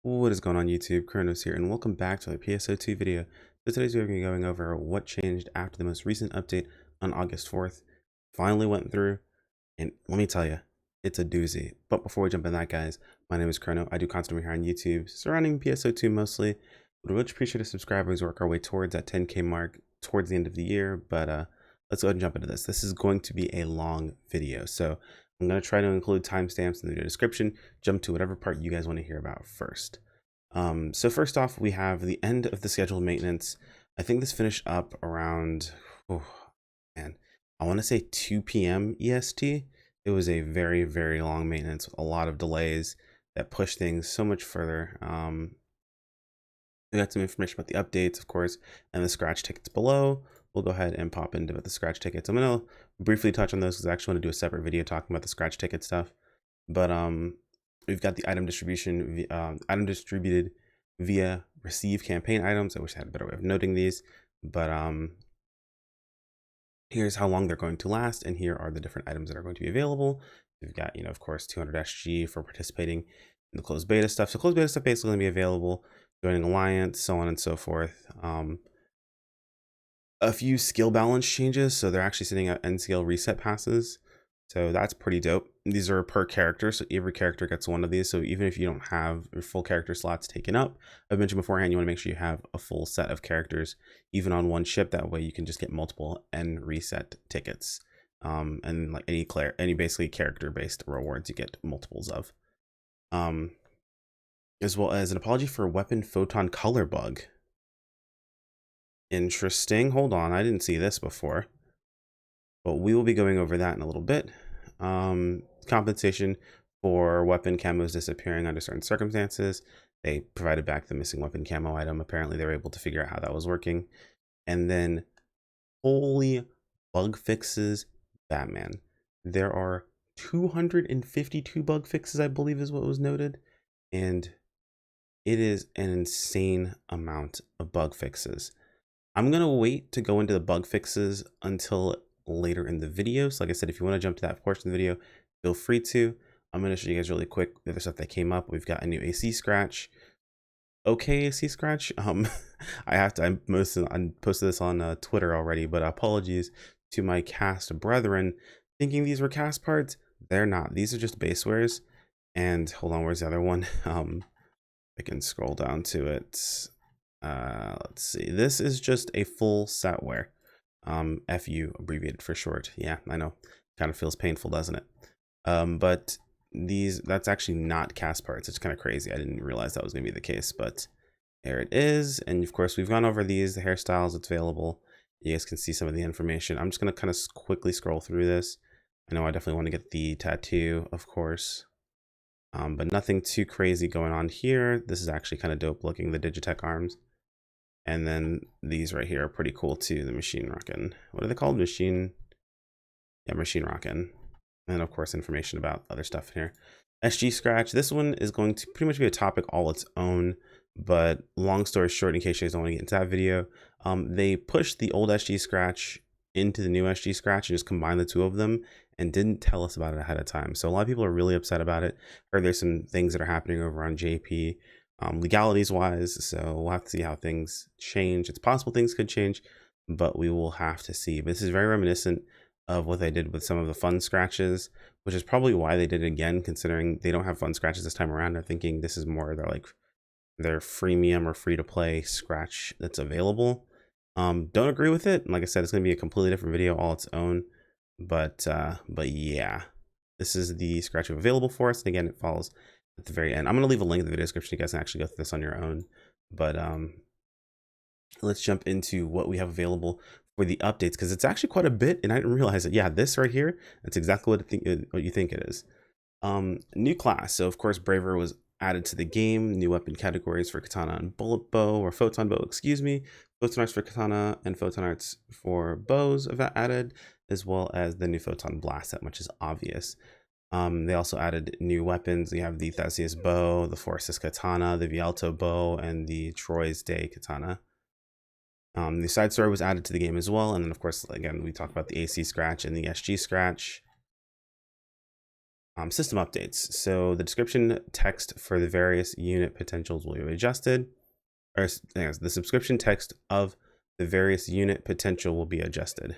What is going on YouTube? Kronos here, and welcome back to the PSO2 video. So today's video, we're going to be going over what changed after the most recent update on August 4th. Finally went through, and let me tell you, it's a doozy. But before we jump in that, guys, my name is Chrono. I do content over here on YouTube, surrounding PSO2 mostly. Would really appreciate a subscriber as we work our way towards that 10K mark towards the end of the year. But let's go ahead and jump into this. This is going to be a long video, so I'm going to try to include timestamps in the video description. Jump to whatever part you guys want to hear about first. So first off, we have the end of the scheduled maintenance. I think this finished up around, oh man, I want to say 2 p.m. EST. It was a very, very long maintenance with a lot of delays that pushed things so much further. We got some information about the updates, of course, and the scratch tickets below. We'll go ahead and pop into the scratch tickets. I'm going to briefly touch on those because I actually want to do a separate video talking about the scratch ticket stuff. But we've got the item distribution, item distributed via receive campaign items. I wish I had a better way of noting these, but here's how long they're going to last, and here are the different items that are going to be available. We've got, of course, 200 SG for participating in the closed beta stuff. So closed beta stuff basically going to be available, joining alliance, so on and so forth. A few skill balance changes, so they're actually sitting at end skill reset passes. So that's pretty dope. These are per character, so every character gets one of these. So even if you don't have your full character slots taken up, I've mentioned beforehand, you want to make sure you have a full set of characters, even on one ship. That way you can just get multiple end reset tickets. And like any basically character-based rewards, you get multiples of. As well as an apology for weapon photon color bug. Interesting. Hold on, I didn't see this before, but we will be going over that in a little bit. Compensation for weapon camos disappearing under certain circumstances. They provided back the missing weapon camo item. Apparently they were able to figure out how that was working. And then holy bug fixes, Batman. There are 252 bug fixes, I believe is what was noted. And it is an insane amount of bug fixes. I'm going to wait to go into the bug fixes until later in the video. So like I said, if you want to jump to that portion of the video, feel free to. I'm going to show you guys really quick the other stuff that came up. We've got a new AC scratch. Okay, AC scratch. I posted this on Twitter already, but apologies to my cast brethren thinking these were cast parts. They're not. These are just base wares. And hold on, where's the other one? I can scroll down to it. Let's see, this is just a full set wear. FU abbreviated for short. Yeah, I know, kind of feels painful, doesn't it? But that's actually not cast parts. It's kind of crazy. I didn't realize that was gonna be the case, but there it is. And of course we've gone over these, the hairstyles that's available. You guys can see some of the information. I'm just gonna kind of quickly scroll through this. I know I definitely want to get the tattoo, of course. But nothing too crazy going on here. This is actually kind of dope looking, the Digitech arms. And then these right here are pretty cool too. The machine rockin'. What are they called? Machine rockin'. And of course, information about other stuff here. SG scratch. This one is going to pretty much be a topic all its own. But long story short, in case you guys don't want to get into that video, they pushed the old SG scratch into the new SG scratch and just combined the two of them and didn't tell us about it ahead of time. So a lot of people are really upset about it. Heard there's some things that are happening over on JP. Legalities wise, so we'll have to see how things change. It's possible things could change, but we will have to see. But this is very reminiscent of what they did with some of the fun scratches, which is probably why they did it again, considering they don't have fun scratches this time around. They're thinking this is more their freemium or free to play scratch that's available. Don't agree with it. Like I said, it's going to be a completely different video all its own, but yeah, this is the scratch available for us. And again, it follows at the very end. I'm going to leave a link in the video description. You guys can actually go through this on your own. But let's jump into what we have available for the updates, because it's actually quite a bit, and I didn't realize it. Yeah, this right here, that's exactly what you think it is. New class. So of course, Braver was added to the game. New weapon categories for katana and bullet bow, or photon bow, excuse me. Photon arts for katana and photon arts for bows have added, as well as the new photon blast set, which is obvious. They also added new weapons. We have the Theseus bow, the Forces katana, the Vialto bow, and the Troy's Day katana. The side story was added to the game as well. And then of course, again, we talked about the AC scratch and the SG scratch. System updates. So the description text for the various unit potentials will be adjusted, or the subscription text of the various unit potential will be adjusted.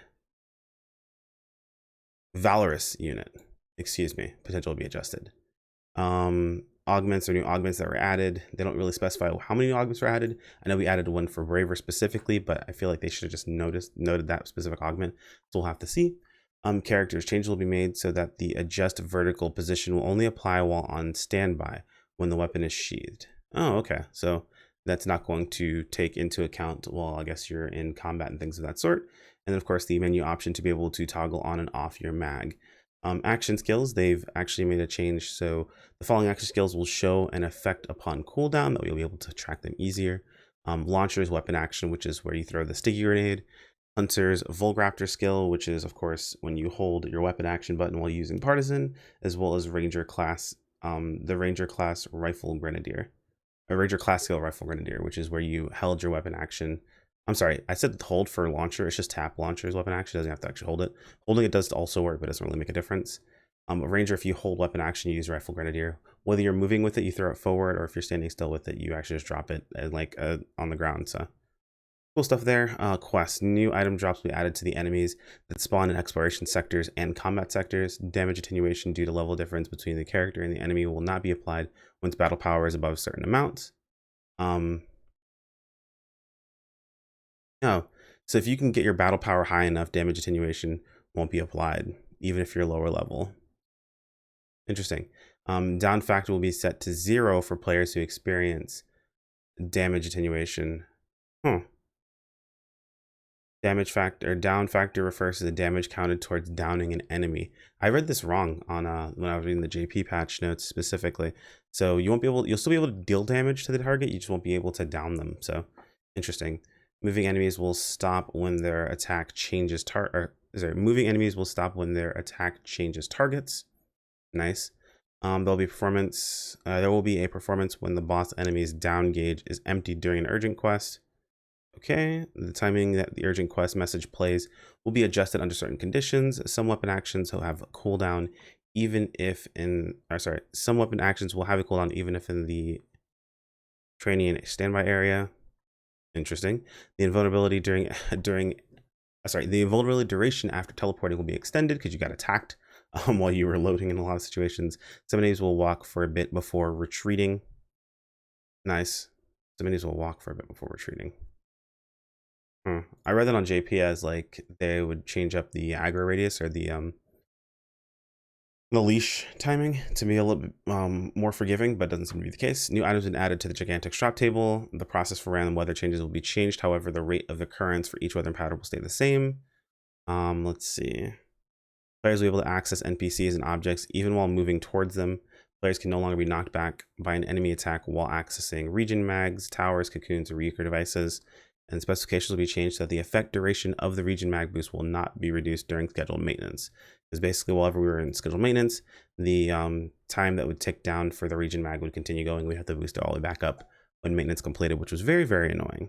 Valorous unit, excuse me, potential will be adjusted. Augments or new augments that were added. They don't really specify how many augments were added. I know we added one for Braver specifically, but I feel like they should have just noted that specific augment. So we'll have to see. Characters changes will be made so that the adjust vertical position will only apply while on standby when the weapon is sheathed. Oh, okay. So that's not going to take into account, well, I guess you're in combat and things of that sort. And then of course the menu option to be able to toggle on and off your mag. Action skills, they've actually made a change. So the following action skills will show an effect upon cooldown that we'll be able to track them easier. Launcher's weapon action, which is where you throw the sticky grenade. Hunter's Volgraptor skill, which is of course when you hold your weapon action button while using Partisan, as well as Ranger class, the Ranger class Rifle Grenadier. A Ranger class skill Rifle Grenadier, which is where you held your weapon action. I'm sorry, I said hold for launcher. It's just tap launcher's weapon action. It doesn't have to actually hold it. Holding it does also work, but it doesn't really make a difference. A Ranger, if you hold weapon action, you use Rifle Grenadier. Whether you're moving with it, you throw it forward, or if you're standing still with it, you actually just drop it like on the ground. So cool stuff there. Quests. New item drops will be added to the enemies that spawn in exploration sectors and combat sectors. Damage attenuation due to level difference between the character and the enemy will not be applied once battle power is above certain amounts. No. So if you can get your battle power high enough, damage attenuation won't be applied, even if you're lower level. Interesting. Down factor will be set to 0 for players who experience damage attenuation. Damage factor, down factor refers to the damage counted towards downing an enemy. I read this wrong on when I was reading the JP patch notes specifically. So you won't be able, you'll still be able to deal damage to the target, you just won't be able to down them. So interesting. Moving enemies will stop when their attack changes moving enemies will stop when their attack changes targets. Nice. There'll be performance. There will be a performance when the boss enemy's down gauge is emptied during an urgent quest. Okay, the timing that the urgent quest message plays will be adjusted under certain conditions. Some weapon actions will have a cooldown even if some weapon actions will have a cooldown even if in the training and standby area. Interesting. The invulnerability the invulnerability duration after teleporting will be extended because you got attacked while you were loading in a lot of situations. Some enemies will walk for a bit before retreating. Nice. Some enemies will walk for a bit before retreating. I read that on JP as like they would change up the aggro radius or the leash timing to be a little bit more forgiving, but doesn't seem to be the case. New items have been added to the gigantic drop table. The process for random weather changes will be changed. However, the rate of occurrence for each weather pattern will stay the same. Let's see. Players will be able to access NPCs and objects even while moving towards them. Players can no longer be knocked back by an enemy attack while accessing region mags, towers, cocoons, or Reeker devices. And specifications will be changed so that the effect duration of the region mag boost will not be reduced during scheduled maintenance. Because basically, whenever we were in scheduled maintenance, the time that would tick down for the region mag would continue going. We'd have to boost it all the way back up when maintenance completed, which was very, very annoying.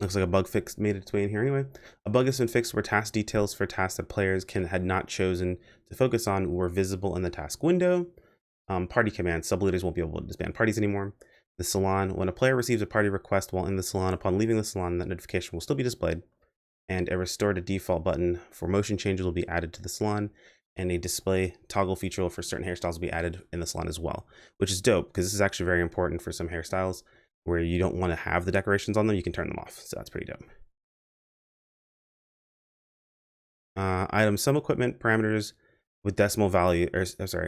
Looks like a bug fix made its way in here anyway. A bug has been fixed where task details for tasks that players had not chosen to focus on were visible in the task window. Party commands. Sub-leaders won't be able to disband parties anymore. The salon. When a player receives a party request while in the salon, upon leaving the salon, that notification will still be displayed. And a restore to default button for motion changes will be added to the salon. And a display toggle feature for certain hairstyles will be added in the salon as well, which is dope because this is actually very important for some hairstyles where you don't want to have the decorations on them. You can turn them off. So that's pretty dope. Item, some equipment parameters with decimal value,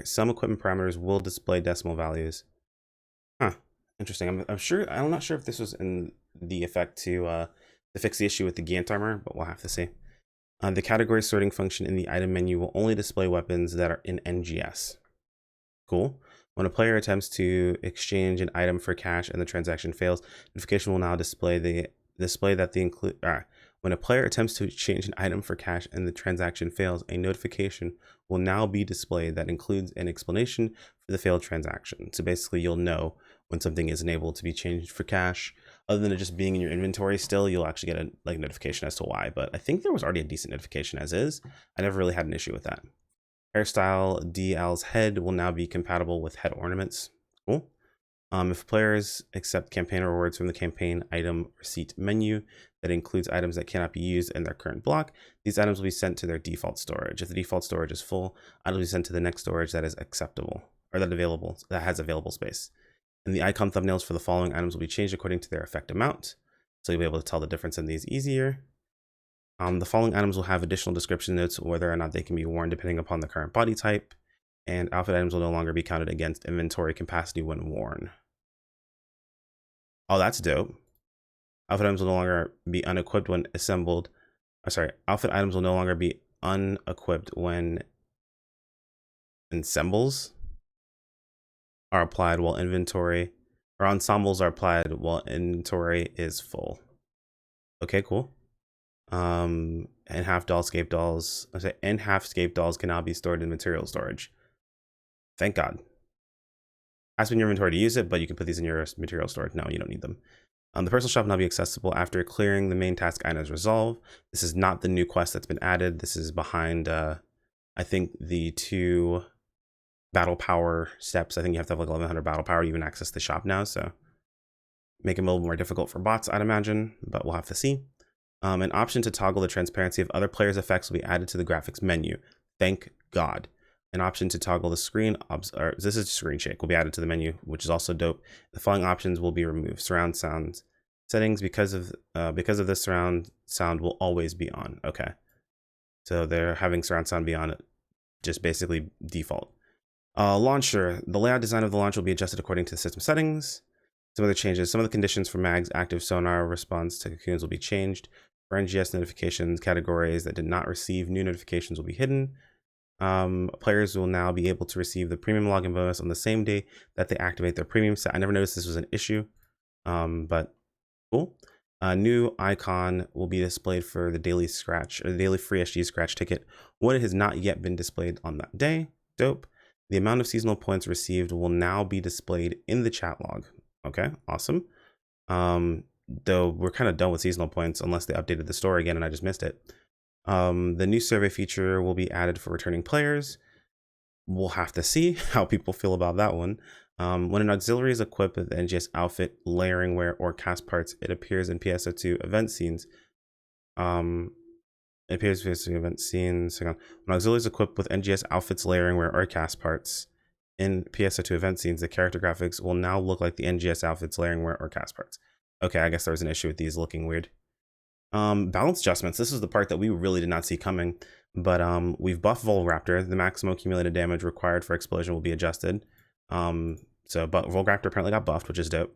some equipment parameters will display decimal values. Interesting. I'm not sure if this was in the effect to fix the issue with the Gant armor, but we'll have to see. The category sorting function in the item menu will only display weapons that are in NGS. Cool. When a player attempts to exchange an item for cash and the transaction fails, notification will now display that the include. When a player attempts to exchange an item for cash and the transaction fails, a notification will now be displayed that includes an explanation for the failed transaction. So basically, you'll know when something isn't able to be changed for cash. Other than it just being in your inventory still, you'll actually get a notification as to why. But I think there was already a decent notification as is. I never really had an issue with that. Hairstyle DL's head will now be compatible with head ornaments. Cool. If players accept campaign rewards from the campaign item receipt menu that includes items that cannot be used in their current block, these items will be sent to their default storage. If the default storage is full, items will be sent to the next storage that is acceptable or that has available space. And the icon thumbnails for the following items will be changed according to their effect amount, so you'll be able to tell the difference in these easier. The following items will have additional description notes whether or not they can be worn depending upon the current body type, and outfit items will no longer be counted against inventory capacity when worn. Oh, that's dope. Outfit items will no longer be unequipped when assembled. Outfit items will no longer be unequipped when ensembles are applied while inventory, or ensembles are applied while inventory is full. Okay, cool. And half scape dolls can now be stored in material storage. Thank God. Has been in your inventory to use it, but you can put these in your material storage. No, you don't need them. The personal shop will now be accessible after clearing the main task items resolve. This is not the new quest that's been added. This is behind, I think, the 2 battle power steps. I think you have to have like 1100 battle power to even access the shop now, so make it a little more difficult for bots, I'd imagine, but we'll have to see. An option to toggle the transparency of other players' effects will be added to the graphics menu. Thank God. An option to toggle the screen, this is screen shake, will be added to the menu, which is also dope. The following options will be removed. Surround sound settings, because of this, surround sound will always be on. Okay, so they're having surround sound be on, just basically default. Launcher, the layout design of the launcher will be adjusted according to the system settings. Some other changes, some of the conditions for MAG's active sonar response to cocoons will be changed. For NGS notifications, categories that did not receive new notifications will be hidden. Players will now be able to receive the premium login bonus on the same day that they activate their premium set. I never noticed this was an issue, but cool. A new icon will be displayed for the daily scratch or the daily free SG scratch ticket when it has not yet been displayed on that day. Dope. The amount of seasonal points received will now be displayed in the chat log. Okay, awesome. Though we're kind of done with seasonal points unless they updated the store again and I just missed it. The new survey feature will be added for returning players. We'll have to see how people feel about that one. When an auxiliary is equipped with NGS outfit, layering wear, or cast parts, it appears in PSO2 event scenes. When auxiliary is equipped with NGS outfits, layering wear, or cast parts in PSO2 event scenes, the character graphics will now look like the NGS outfits, layering wear, or cast parts. Okay, I guess there was an issue with these looking weird. Balance adjustments. This is the part that we really did not see coming, but we've buffed Volraptor. The maximum accumulated damage required for explosion will be adjusted. But Volraptor apparently got buffed, which is dope.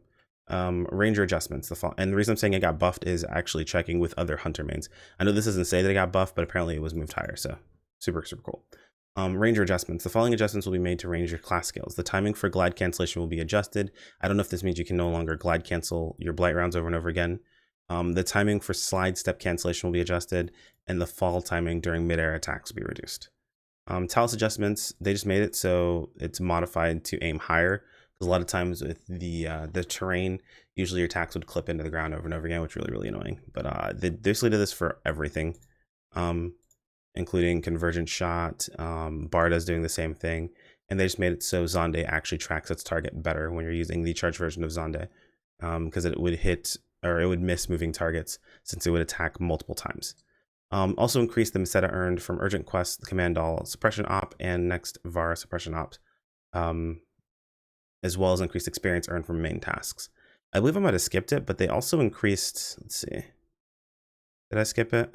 Ranger adjustments. And the reason I'm saying it got buffed is actually checking with other hunter mains. I know this doesn't say that it got buffed, but apparently it was moved higher, so super cool. Ranger adjustments. The following adjustments will be made to Ranger class skills. The timing for glide cancellation will be adjusted. I don't know if this means you can no longer glide cancel your blight rounds over and over again. The timing for slide step cancellation will be adjusted, and the fall timing during mid-air attacks will be reduced. Talus adjustments, they just made it so it's modified to aim higher, because a lot of times with the terrain, usually your attacks would clip into the ground over and over again, which is really annoying. But they basically did this for everything, including Convergent Shot. Barda's doing the same thing, and they just made it so Zonde actually tracks its target better when you're using the charged version of Zonde, because it would hit, or it would miss moving targets since it would attack multiple times. Also increase the Meseta earned from Urgent Quest, the Command Doll Suppression Op, and Next Vara Suppression Op, as well as increased experience earned from main tasks. I believe I might have skipped it, but they also increased, let's see. Did I skip it?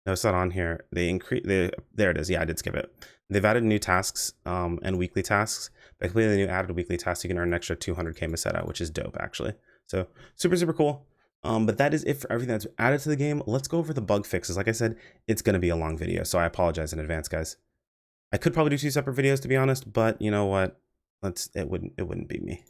No, it's not on here. There it is. Yeah, I did skip it. They've added new tasks and weekly tasks. By completing the new added weekly tasks, you can earn an extra 200k Meseta, which is dope, actually. So super cool. But that is it for everything that's added to the game. Let's go over the bug fixes. Like I said, it's going to be a long video, so I apologize in advance, guys. I could probably do 2 separate videos, to be honest, but you know what? It wouldn't be me.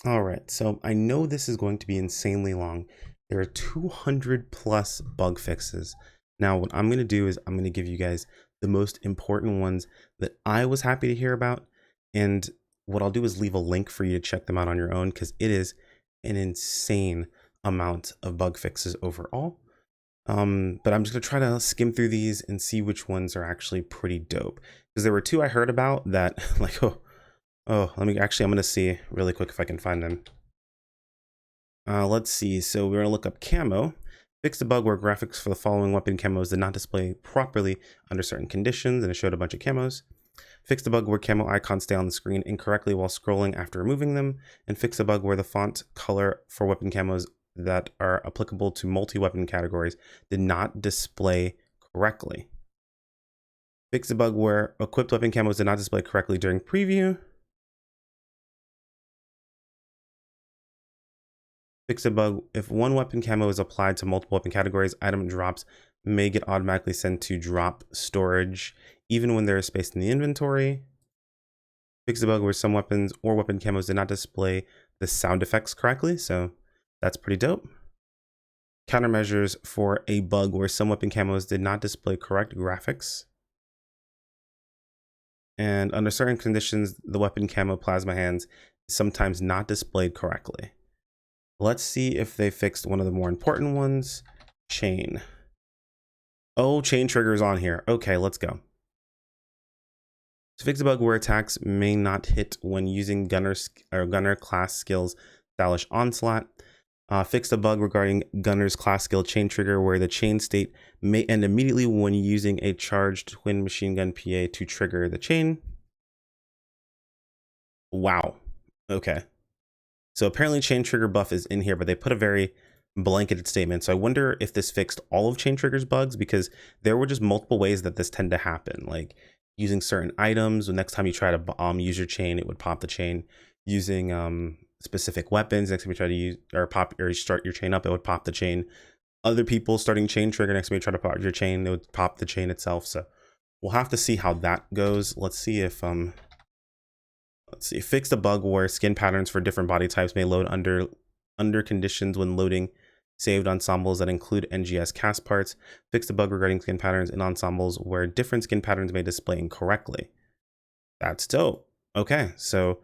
All right, so I know this is going to be insanely long. There are 200 plus bug fixes. Now, what I'm going to do is I'm going to give you guys the most important ones that I was happy to hear about. And what I'll do is leave a link for you to check them out on your own, because it is an insane amount of bug fixes overall. But I'm just gonna try to skim through these and see which ones are actually pretty dope. Because there were two I heard about that like, I'm gonna see really quick if I can find them. Let's see. So we're gonna look up camo. Fixed a bug where graphics for the following weapon camos did not display properly under certain conditions, and it showed a bunch of camos. Fixed a bug where camo icons stay on the screen incorrectly while scrolling after removing them, and fixed a bug where the font color for weapon camos that are applicable to multi-weapon categories did not display correctly. Fixed a bug where equipped weapon camos did not display correctly during preview. Fix a bug if one weapon camo is applied to multiple weapon categories, item drops may get automatically sent to drop storage even when there is space in the inventory. Fix a bug where some weapons or weapon camos did not display the sound effects correctly, so that's pretty dope. Countermeasures for a bug where some weapon camos did not display correct graphics. And under certain conditions, the weapon camo plasma hands is sometimes not displayed correctly. Let's see if they fixed one of the more important ones, chain. Oh, chain trigger is on here. Okay, let's go. So fix a bug where attacks may not hit when using gunner class skills / onslaught. Fixed a bug regarding gunner's class skill chain trigger where the chain state may end immediately when using a charged twin machine gun PA to trigger the chain. Wow. Okay. So apparently chain trigger buff is in here, but they put a very blanketed statement. So I wonder if this fixed all of chain trigger's bugs, because there were just multiple ways that this tend to happen. Like using certain items, the next time you try to use your chain, it would pop the chain. Using specific weapons, next time you try to use or start your chain up, it would pop the chain. Other people starting chain trigger, next time you try to pop your chain, it would pop the chain itself. So we'll have to see how that goes. Let's see if fixed a bug where skin patterns for different body types may load under conditions when loading saved ensembles that include NGS cast parts. Fixed a bug regarding skin patterns in ensembles where different skin patterns may display incorrectly. That's dope. Okay, so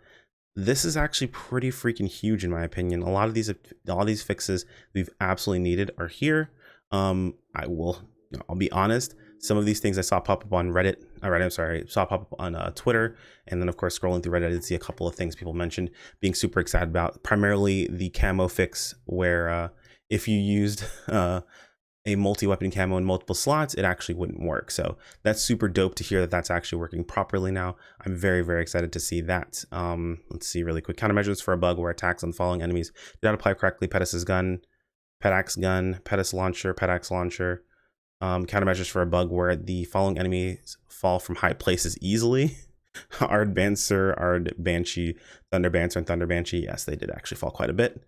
this is actually pretty freaking huge in my opinion. A lot of these fixes we've absolutely needed are here. I'll be honest. Some of these things I saw pop up on saw pop up on Twitter, and then of course scrolling through Reddit, I did see a couple of things people mentioned being super excited about. Primarily the camo fix, where if you used a multi-weapon camo in multiple slots, it actually wouldn't work. So that's super dope to hear that that's actually working properly now. I'm very, very excited to see that. Let's see really quick. Countermeasures for a bug where attacks on following enemies did not apply correctly. Pedis gun, Pedax gun, Pedis launcher, Pedax launcher. Countermeasures for a bug where the following enemies fall from high places easily. Ard Bancer, Ard Banshee, Thunder Bancer, and Thunder Banshee. Yes, they did actually fall quite a bit.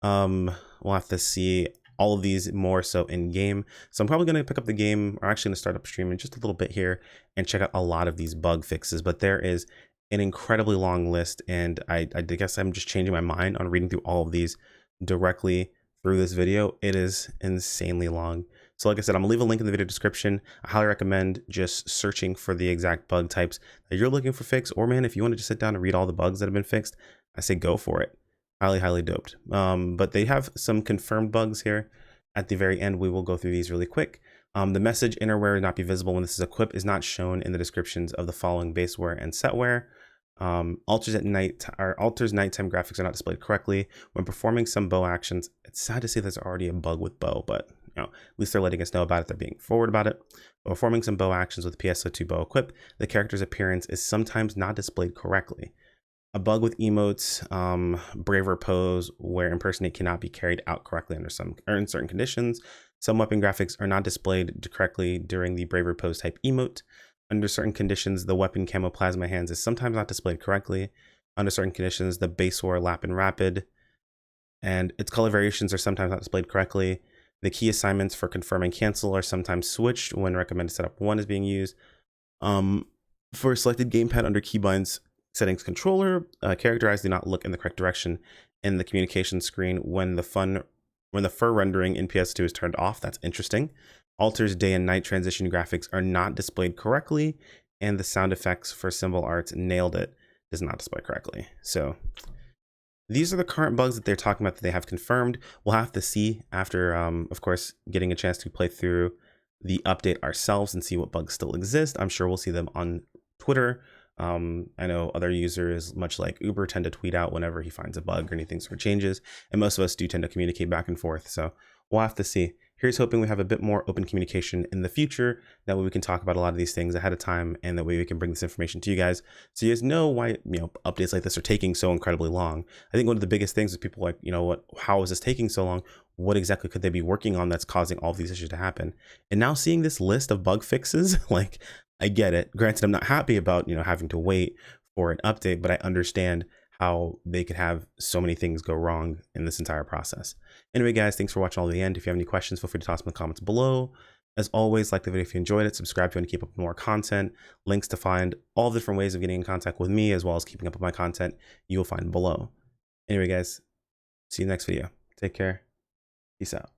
We'll have to see all of these more so in game. So I'm probably going to pick up the game, or actually going to start up stream in just a little bit here and check out a lot of these bug fixes. But there is an incredibly long list, and I guess I'm just changing my mind on reading through all of these directly through this video. It is insanely long. So like I said, I'm gonna leave a link in the video description. I highly recommend just searching for the exact bug types that you're looking for fixed, or man, if you want to just sit down and read all the bugs that have been fixed, I say go for it. Highly, highly doped. But they have some confirmed bugs here. At the very end, we will go through these really quick. The message innerwear will not be visible when this is equipped is not shown in the descriptions of the following baseware and setwear. Alters nighttime graphics are not displayed correctly when performing some bow actions. It's sad to say there's already a bug with bow, but at least they're letting us know about it. They're being forward about it. But performing some bow actions with PSO2 bow equipped, the character's appearance is sometimes not displayed correctly. A bug with emotes, braver pose, where impersonate cannot be carried out correctly in certain conditions. Some weapon graphics are not displayed correctly during the braver pose type emote. Under certain conditions, the weapon camo plasma hands is sometimes not displayed correctly. Under certain conditions, the base war lap and rapid and its color variations are sometimes not displayed correctly. The key assignments for confirm and cancel are sometimes switched when recommended setup 1 is being used. For a selected gamepad under keybinds settings controller, character eyes do not look in the correct direction in the communication screen when the fur rendering in PS2 is turned off. That's interesting. Alters day and night transition graphics are not displayed correctly, and the sound effects for symbol arts nailed it does not display correctly. So these are the current bugs that they're talking about that they have confirmed. We'll have to see after, of course, getting a chance to play through the update ourselves and see what bugs still exist. I'm sure we'll see them on Twitter. I know other users, much like Uber, tend to tweet out whenever he finds a bug or anything sort of changes, and most of us do tend to communicate back and forth. So we'll have to see. Here's hoping we have a bit more open communication in the future. That way we can talk about a lot of these things ahead of time, and that way we can bring this information to you guys, so you guys know why updates like this are taking so incredibly long. I think one of the biggest things is people like, how is this taking so long? What exactly could they be working on that's causing all of these issues to happen? And now seeing this list of bug fixes, like, I get it. Granted, I'm not happy about having to wait for an update, but I understand how they could have so many things go wrong in this entire process. Anyway, guys, thanks for watching all the end. If you have any questions, feel free to toss them in the comments below. As always, like the video if you enjoyed it, subscribe if you want to keep up with more content. Links to find all the different ways of getting in contact with me, as well as keeping up with my content, you will find below. Anyway, guys, see you in the next video. Take care. Peace out.